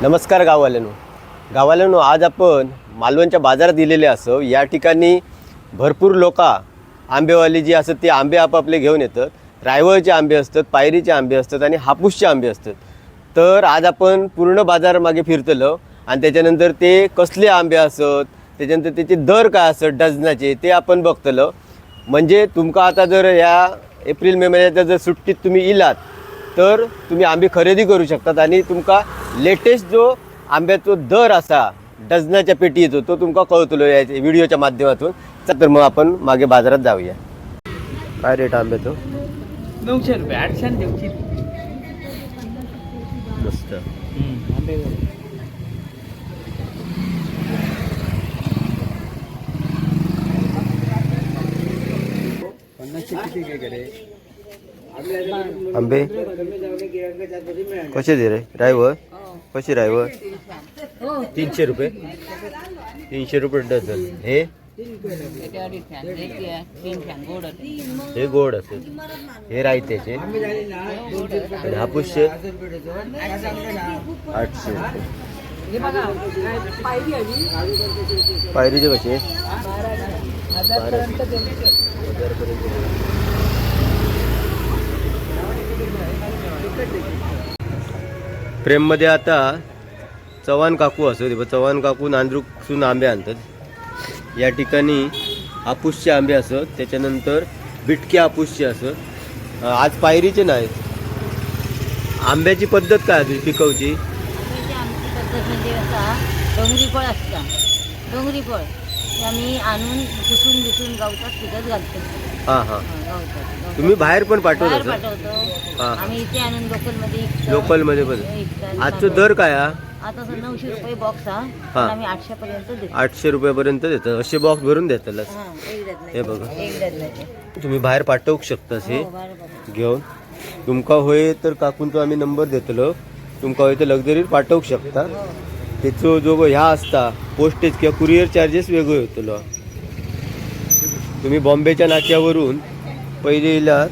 नमस्कार गावाल्यांनो, आज आपण मालवणच्या बाजारात दिलेले असो. या ठिकाणी भरपूर लोक आंबेवाली जी असतात ते आंबे आपापले घेऊन येतात. रायवळचे आंबे असतात, पायरीचे आंबे असतात आणि हापूसचे आंबे असतात. तर आज आपण पूर्ण बाजार मागे फिरतलो आणि त्याच्यानंतर ते कसले आंबे असत, त्याच्यानंतर त्याचे दर काय असत डझनाचे ते आपण बघतलो. म्हणजे तुमका आता जर या एप्रिल मे महिन्याच्या जर सुट्टीत तुम्ही इलात तर तुम्ही आंबे खरेदी करू शकतात आणि तुमका लेटेस्ट जो आंब्याचा दर असा डझनाच्या पेटी येतो तो तुमका कळतलो या व्हिडिओच्या माध्यमातून. तर मग आपण मागे बाजारात जाऊया. काय रेट आंब्याचं? 900 रुपये 800 मस्त. आंबे कसे दे रे? रायवळ कशी रायवळ? 300 रुपये. 300 रुपये डझन. हे गोड असेल. हे रायत्याचे आणि हापूसचे 800 रुपये. पायरीचे कसे? 1200. प्रेममध्ये आता चव्हाण काकू असो. चव्हाण काकू नांद्रुकसून आंबे आणतात. या ठिकाणी हापूसचे आंबे असत, त्याच्यानंतर बिटके हापूसचे असत. आज पायरीचे नाहीत. आंब्याची पद्धत काय तुझी पिकवची? आमची पद्धत म्हणजे असा डोंगरी फळ असता. डोंगरी फळ ते आम्ही आणून घुसून गावतात पिकत घालतो. हां हां. गावतात. तुम्ही बाहेर पण पाठवत बाहेर होता? पाठवतो. हां. आम्ही इथे आणून लोकलमध्ये लोकलमध्ये पण. आजचं दर काय हा? आता 900 रुपये बॉक्स हा. हां. आम्ही 800 पर्यंत देतो. 800 रुपयापर्यंत देतं. असे बॉक्स भरून देतात. हां, एक डझनाचे. हे बघा. एक डझनाचे. तुम्ही बाहेर पाठवू शकता हे हो, बरोबर. घेऊन. तुमका होय तर काकूंचो आम्ही नंबर देतलो. तुमका होय तर लक्झरी पाठवू शकता. हो. त्याचो जो ह्या असता पोस्टेज किंवा कुरिअर चार्जेस वेगळे होतलो. तुम्ही बॉम्बेच्या नाक्यावरून पहिले इला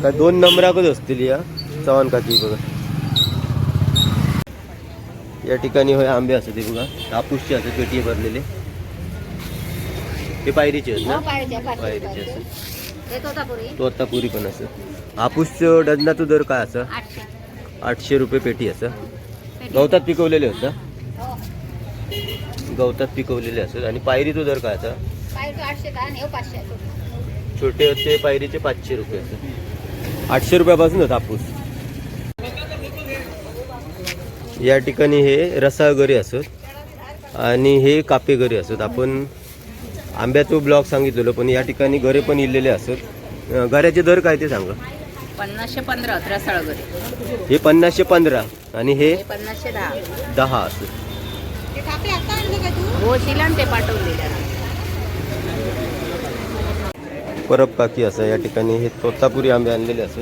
का 2 नंबराकच असतील या चव्हाण काकी. बघा या ठिकाणी होय आंबे असतात. ते बघा हापूसचे असतात पेटी भरलेले. हे पायरीचे आहेत ना? हो, पाहिजे. पायरीचे असतात. हे तोतापुरी. तोतापुरी पण असं. हापूसचं डझनाचा दर काय असं? 800. 800 रुपये पेटी असं. गवतात पिकवलेले होतं. हो. गवतात पिकवलेले असतात. आणि पायरीचा दर काय असा? पाहिजे 800 का? आणि 500. छोटे होते पायरीचे 500 रुपये असतात. 800 रुपयापासून होत हापूस. या ठिकाणी हे रसाळगरे असत आणि हे कापेगरे असत. आपण आंब्याचा ब्लॉक सांगितलेलो पण या ठिकाणी घरे पण इलेले असत. घराचे दर काय ते सांगा. 515 रसाळगरे. हे 515 आणि हे 510. 10 असत. हो, शिलान ते पाठवलेले. परब काकी असं. या ठिकाणी हे तोतापुरी आंबे आणलेले असत.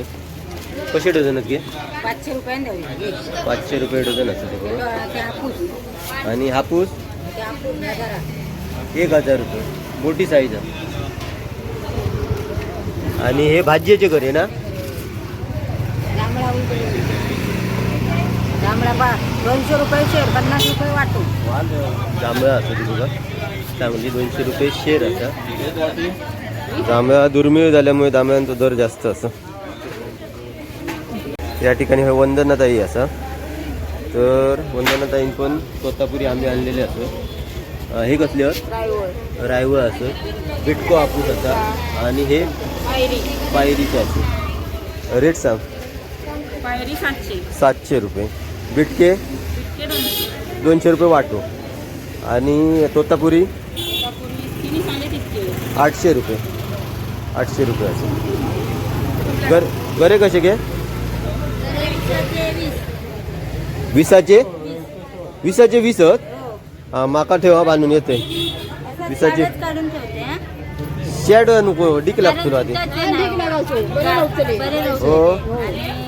कसे डझन आहेत? घे 500 रुपये. 500 रुपये डझन असत. आणि हापूस 1000 रुपये. मोठी साईज आहे. आणि हे भाज्याचे घरे ना? जांभळा 200 रुपये शेर, 50 रुपये वाटू. जांभळा असं बघा चांगली 200 रुपये शेर असा. जांभळा दुर्मिळ झाल्यामुळे जांभळ्यांचा दर जास्त असं. या ठिकाणी हे वंदनाताई असा. तर वंदनाताईन पण तोतापुरी आंबे आणलेले असत. हे कसले आहेत? रायवळ असत. बिटको हापूस असा. आणि हे पायरीचे असत. रेट सांग. पायरी 700. 700 रुपये. बिटके 200 रुपये वाटो. आणि तोतापुरी 800 रुपये. 800 रुपये असं. गरे कसे घे? 20चे 20 आहेत. हां माका ठेवा बांधून येते. 20चे शेड नको डिक लागतो आधी. हो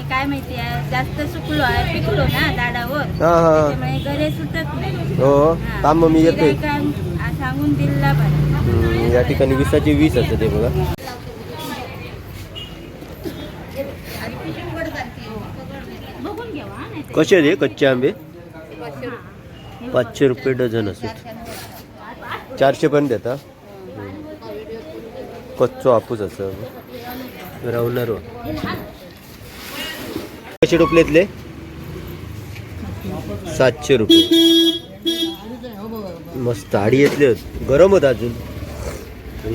काय माहिती जास्त सुकलो आहे पिकलो ना दाडावर हां हां त्यामुळे गरे सुटत नाही. हो थांब मी येते. सांगून दिला बरं. या ठिकाणी 20चे 20 असतं ते बघा. बघून घ्यावा. कसे रे कच्चे आंबे? 500 रुपये डझन असत. 400 पर्यंत देता. कच्चो हापूस असं रावणार. कसे टोपलेतले 700 रुपये. मस्त आडी येतले गरम होत अजून.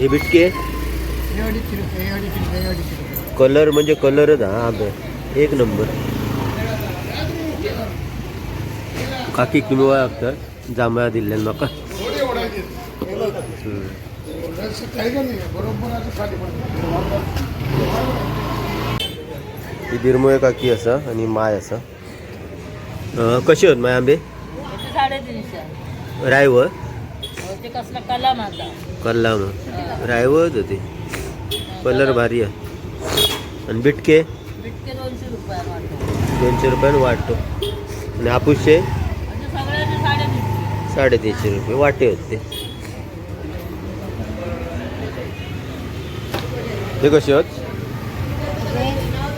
हे बिटके कलर म्हणजे कलरच हा आंबे एक नंबर. काकी किंवा लागतात जांभळा दिल्ल्यान म्हाका. ही बिरमोय काकी असा आणि माय असा. कशी होत माय आंबे 350. रायवळ ते कसला कलम आता. कल्ला रायवळच होते. कलर भारी आहे. आणि बिटके बिटके 200 रुपयाला वाटतो. 200 रुपयानं वाटतो. आणि हापूसचे म्हणजे सगळ्याचे 350. 350 रुपये वाटे होते. हे कसे होत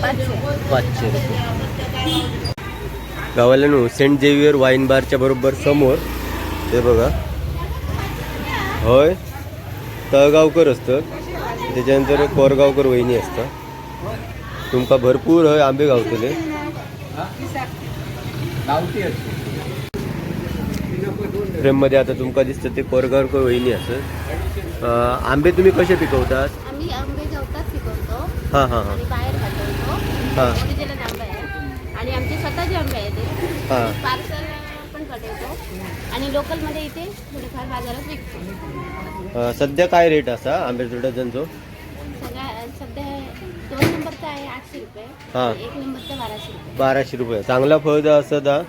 500 रुपये. गावाला सेंट झेवियर वाईन बारच्या बरोबर समोर ते बघा होय तळगावकर असतं. त्याच्यानंतर कोरगावकर वहिनी असतात. तुमका भरपूर हय आंबे गावतले. फ्रेममध्ये आता तुमका दिसतं ते कोरगावकर वहिनी असत. आंबे तुम्ही कसे पिकवतात? आम्ही आंबे गवतात पिकवतो हां हां हां आणि बाहेर पाठवतो. हां ओरिजिनल आंबे आहे आणि आमचे स्वतःचे आंबे आहेत ते. हां पार्सल पण पाठवतो आणि लोकलमध्ये इथे थोडेफार बाजारात विकतो. सध्या काय रेट असा आंब्याचा डझनचो? सध्या 2 नंबरचा आहे 800 रुपये. हां 1 नंबरचा 1200 रुपये. 1200 रुपये. चांगला फळ जर असं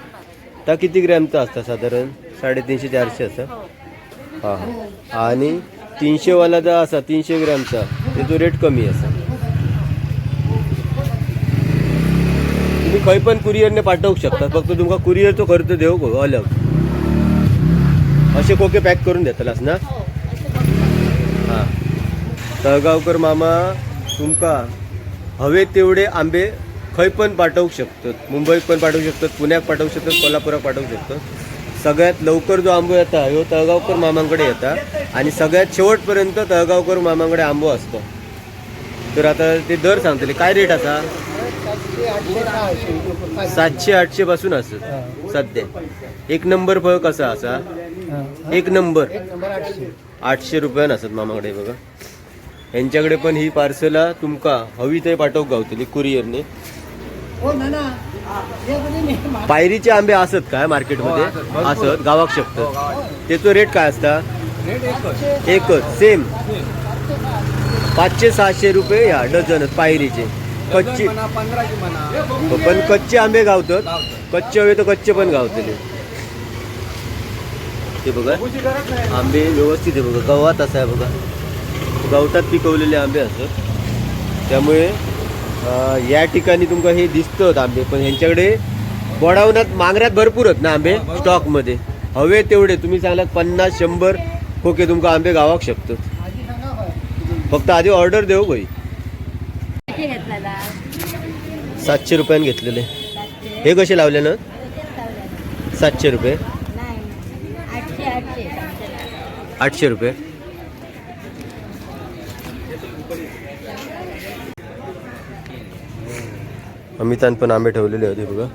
तर किती ग्रॅमचा असता साधारण? 350-400 असं. हो. हां आणि 300 वाला जर असा 300 ग्रॅमचा त्याचा रेट कमी असा. तुम्ही खंय पण कुरिअरने पाठवू शकता. फक्त तुमका कुरिअरचो खर्च देऊ गो अलग. असे कोके पॅक करून देतलास ना? हो असं बघतो. हां तळगावकर मामा तुमका हवे तेवढे आंबे खंय पण पाठवू शकतात. मुंबईत पण पाठवू शकतात, पुण्यात पाठवू शकतात, कोल्हापुरात पाठवू शकतात. सगळ्यात लवकर जो आंबो येता ह्यो तळगावकर मामांकडे येता आणि सगळ्यात शेवटपर्यंत तळगावकर मामांकडे आंबो असतो. तर आता ते दर सांगतले काय रेट असा? 700-800 पासून असत सध्या. 1 नंबर फळ कसा असा? 1 नंबर 800 रुपयान असत मामाकडे बघा. यांच्याकडे पण ही पार्सला तुमका हवी ते पाठवूक गावतली कुरिअरने. पायरीचे आंबे असत काय मार्केटमध्ये? असत गावाक शकतात. त्याचा रेट काय असता? एकच सेम 500-600 रुपये या डझन पायरीचे. कच्चे पण कच्चे आंबे गावतात. कच्चे हवे तर कच्चे पण गावतले. ते बघा आंबे व्यवस्थित आहे बघा. गवत असा आहे बघा. गवतात पिकवलेले आंबे असत. त्यामुळे या ठिकाणी तुमका हे दिसतात आंबे. पण ह्यांच्याकडे गोडाऊनात मागण्यात भरपूर आहेत ना आंबे स्टॉकमध्ये. हवे तेवढे तुम्ही सांगलात 50-100 खोके तुमका आंबे गावाक शकतात. फक्त आधी ऑर्डर देऊ बाई. 700 रुपयाने घेतलेले. हे कसे लावले ना? 700 रुपये. 800 रुपये. अमितान पण आंबे ठेवलेले होते बघा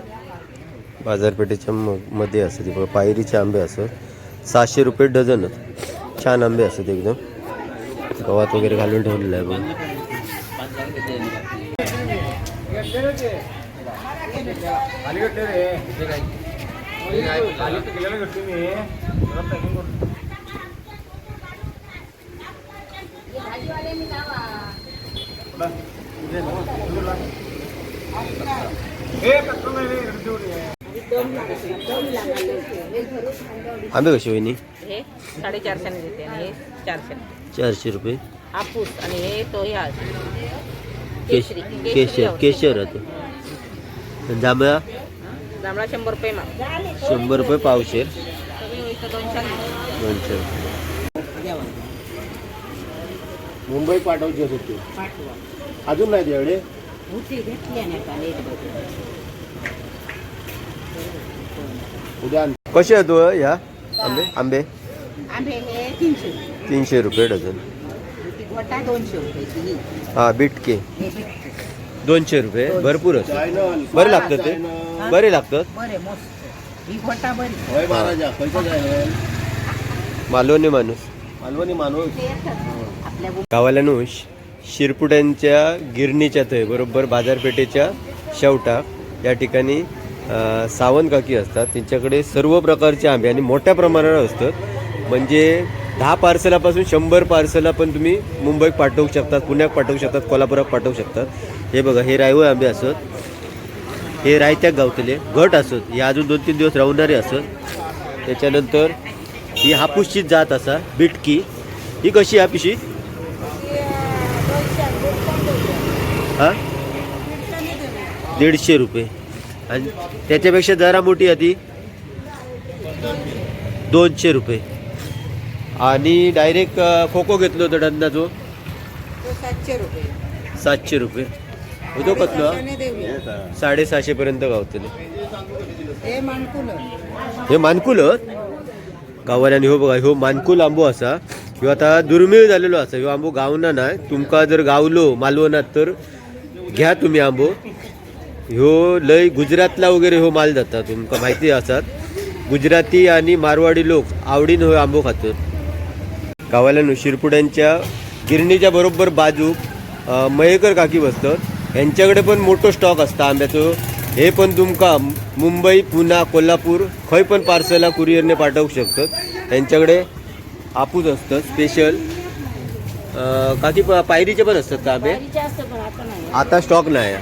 बाजारपेठेच्या मध्ये असते बघा. पायरीचे आंबे असत 600 रुपये डझन. छान आंबे असत एकदम. गव्हात वगैरे घालून ठेवलेलं आहे बघा. आंबे कसे वहिनी? हे 450 देते आणि हे 400. 400 रुपये. हापूस आणि हे तो ह्या केशर केशर होतं. जांभळा जांभळा 100 रुपये माग. 100 रुपये पावशेर. 200. 200. मुंबईत पाठवचे होते अजून नाही तेवढे. उद्या कसे आहेत हो ह्या आंबे आंबे आंबे हे 300. 300 रुपये डझन. गोटा 200 रुपये. हा बिटके हे भेटते. 200 रुपये. भरपूर बरे लागतात ते बरे लागतात. बरे मस्त. ही गोटा बरी. मालवणी माणूस आपल्या गावाला शिरपुट्यांच्या गिरणीच्या थंय बरोबर बाजारपेठेच्या शेवटा या ठिकाणी सावंत काकी असतात. त्यांच्याकडे सर्व प्रकारचे आंबे आणि मोठ्या प्रमाणावर असतात. म्हणजे 10 पार्सलापासून 100 पार्सला पण तुम्ही मुंबईत पाठवू शकतात, पुण्यात पाठवू शकतात, कोल्हापुरात पाठवू शकतात. हे बघा हे रायवळ आंबे असत. हे रायत्याक गावतले घट असत. हे अजून 2-3 दिवस राहणारे असत. त्याच्यानंतर ही हापूसची जात असा बिटकी. ही कशी आहे पिशी? हा 150 रुपये. आणि त्याच्यापेक्षा जरा मोठी आहे ती 200 रुपये. आणि डायरेक्ट खोको घेतलो होतो डंदाचो 700 रुपये. होतो कसलो 650 पर्यंत गावतले. हे मानकुल गावाल्यान ह्यो बघा ह्यो मानकुल आंबो असा. ह्यो आता दुर्मिळ झालेलो असा. ह्यो आंबो गावना नाही. तुमका जर गावलो मालवणात तर घ्या तुम्ही आंबो. ह्यो लय गुजरातला वगैरे हो माल जाता. तुमका माहिती असतात गुजराती आणि मारवाडी लोक आवडीन हो आंबो खातात. गावाला शिरपुड्यांच्या गिरणीच्या बरोबर बाजूक मयेकर काकी बसतात. यांच्याकडे पण मोठं स्टॉक असतं आंब्याचं. हे पण तुमका मुंबई पुणे कोल्हापूर खंय पण पार्सला कुरिअरने पाठवू शकतात. यांच्याकडे हापूस असतं स्पेशल. काकी पायरीचे पण असतात का आंबे? जास्त पण आता नाही. आता स्टॉक नाही.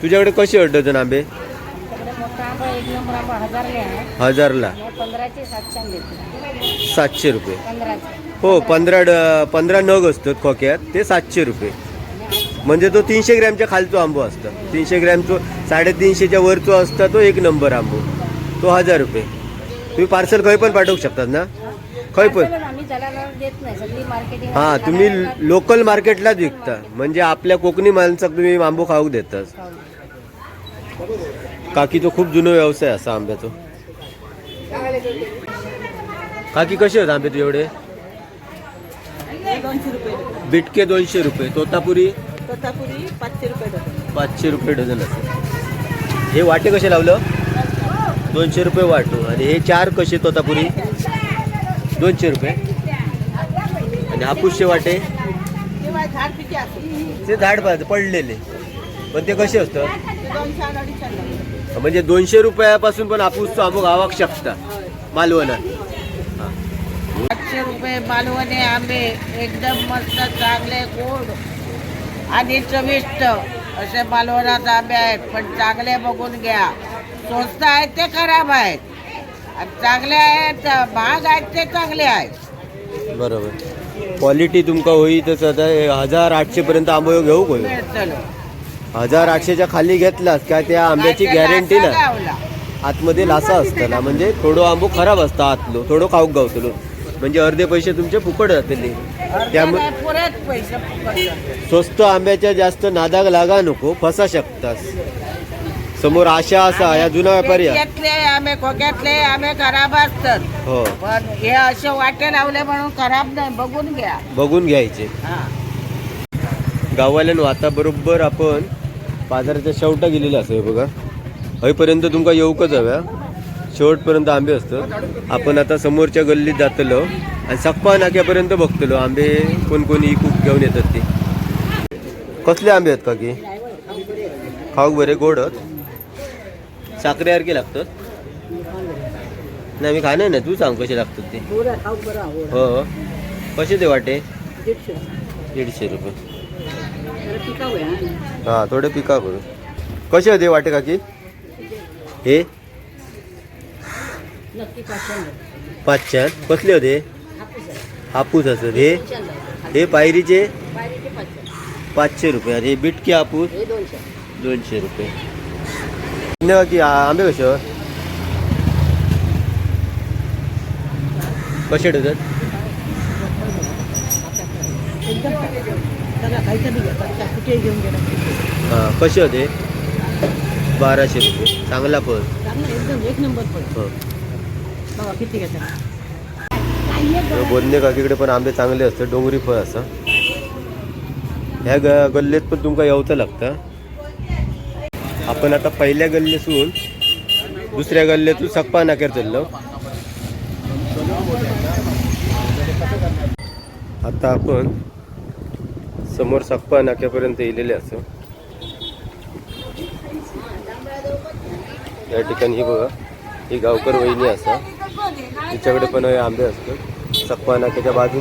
तुझ्याकडे कसे डझन आंबे? आमच्याकडे मोठा आंबा 1 नंबर आंबा 1000 आहे. 1000ला 15चे 700 देतो. 700 रुपये. 15चे. हो 15 नग असतात खोक्यात ते 700 रुपये. म्हणजे तो 300 ग्रॅमच्या खालचो आंबो असतो. 300 ग्रॅमचो 350च्या वरचो असता तो 1 नंबर आंबो तो 1000 रुपये. तुम्ही पार्सल खंय पण पाठवू शकतात ना? खंय पण. आम्ही दलालाला देत नाही. सगळी मार्केटिंग हां तुम्ही लोकल मार्केटलाच विकता. म्हणजे आपल्या कोकणी माणसाक तुम्ही आंबो खाऊक देतात. काकी तो खूप जुनो व्यवसाय असा आंब्याचो. काकी कसे आहेत आंबे तुझ्याकडे? 200 रुपये. बिटके 200 रुपये. तोतापुरी 500 रुपये डझन. 500 रुपये डझन असं. हे वाटे कसे लावलं? 200 रुपये वाटू. आणि हे 4 कसे तोतापुरी? 200 रुपये. आणि हापूसचे वाटे ते झाड पडलेले पण ते कसे असतात? म्हणजे 200 रुपयापासून पण हापूसचा आंबो गावाक शकता मालवणात. 800 रुपये मालवणी आंबे एकदम मस्त चांगले गोड आणि चविष्ट असे मालवणात आंबे आहेत. पण चांगले बघून घ्या. स्वस्त आहेत ते खराब आहेत. आणि चांगले आहेत महाग आहेत ते चांगले आहेत. बरोबर. क्वालिटी तुमका होई तर आता 1800 पर्यंत आंबो घेऊ कोण? मिळतं. 1800च्या खाली घेतलास काय त्या आंब्याची गॅरंटी ना. गावला आतमध्ये लासा असताना म्हणजे थोडं आंबो खराब असता आतलो थोडं खाऊक गावतलो. म्हणजे अर्धे पैसे तुमचे फुकट जातले. त्यामुळे पुरेच पैसे फुकट. स्वस्त आंब्याच्या जास्त नादाग लागा नको फसा शकतास. समोर आशा असा या जुना व्यापारी आहे. पेटीतले आंबे खोक्यातले आंबे खराब असतात. हो पण हे असे वाटे लावले म्हणून खराब नाही. बघून घ्या. बघून घ्यायचे. हा. गावाल्यानं आता बरोबर आपण बाजाराच्या शेवटा गेलेला असं बघा. हयपर्यंत तुमका येऊकच हव्या. शेवटपर्यंत आंबे असतात. आपण आता समोरच्या गल्लीत जातलो आणि सकपा नाक्यापर्यंत बघतलो आंबे कोण कोणी खूप घेऊन येतात ते. कसले आंबे आहेत काकी? खाऊक बरे गोड साखरेसारखे लागतात. नाही मी खाणार नाही. तू सांग कसे लागतात ते. हो कसे ते वाटे? 150 रुपये. हां थोडे पिका करू. कसे होते वाटे काकी? हे 500. कसले होते? हापूस असत. हे पायरीचे 500 रुपये. आणि हे बिटके हापूस 200 रुपये. की आंबे कसे कसे डझन? हां कसे होते? 1200 रुपये. चांगला पण. एकदम 1 नंबर पण. हो बघा किती घेतात. बोंदे काकीकडे पण आंबे चांगले असतात, डोंगरी फळ असं. ह्या गल्लेत पण तुमका येवचं लागतं. आपण आता पहिल्या गल्लेसून दुसऱ्या गल्ल्यातून सकपा नाक्यार चाललो. आता आपण समोर सकपा नाक्यापर्यंत येलेले असो. या ठिकाणी ही बघा, ही गावकर वहिनी असा, तिच्याकडे पण हे आंबे असतात. सकपा नाक्याच्या बाजू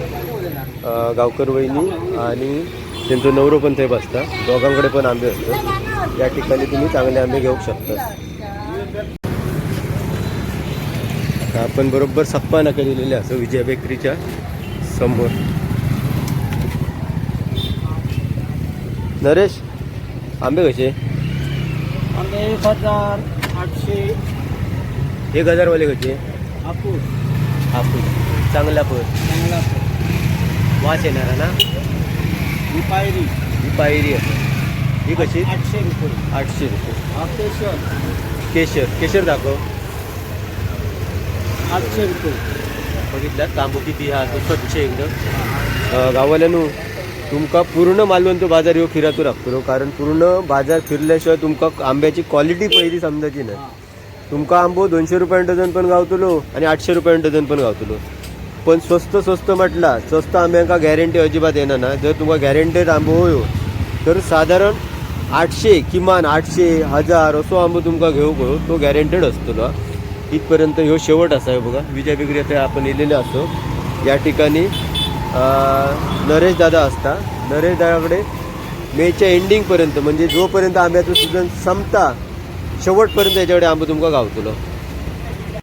गावकर वहिनी आणि त्यांचं नवरो पण ते बसतात. दोघांकडे पण आंबे असतात. या ठिकाणी तुम्ही चांगले आंबे घेऊ शकता. आपण बरोबर सकपा नाक्या दिलेले असं विजय बेकरीच्या समोर. नरेश, आंबे कसे? आंबे 1800. 1000 वाले कसे? हापूस हापूस चांगला फळ, चांगला वास येणारा ना. ही पायरी ही पायरी आहे. ही कशी? 800 रुपये. 800 रुपये. हा केशर केशर, केशर दाखव. 800 रुपये. बघितला तांबू किती हा तो स्वच्छ एकदम. गावाल्यानू तुमका पूर्ण मालवण तो बाजार येऊ फिरातो लागतो, कारण पूर्ण बाजार फिरल्याशिवाय तुमका आंब्याची क्वालिटी पहिली समजायची नाही. तुमका आंबो 200 रुपयांनी डझन पण गावतलो आणि 800 रुपयांनी डझन पण गावतलो. पण स्वस्त म्हटला, स्वस्त आंब्यांका गॅरंटी अजिबात येणार ना. जर तुमका गॅरंटेड आंबो होयो तर साधारण 800 किमान 800 1000 असो आंबो तुमका घेऊ कळू, तो गॅरंटेड असतो. इथपर्यंत ह्यो शेवट असा आहे बघा. विजय बेकरी आता आपण येलेले असतो. या ठिकाणी नरेश दादा असता. नरेश दादाकडे मेच्या एंडिंगपर्यंत, म्हणजे जोपर्यंत आंब्याचं सीझन संपता शेवटपर्यंत याच्याकडे आंबे तुमका गावतलो.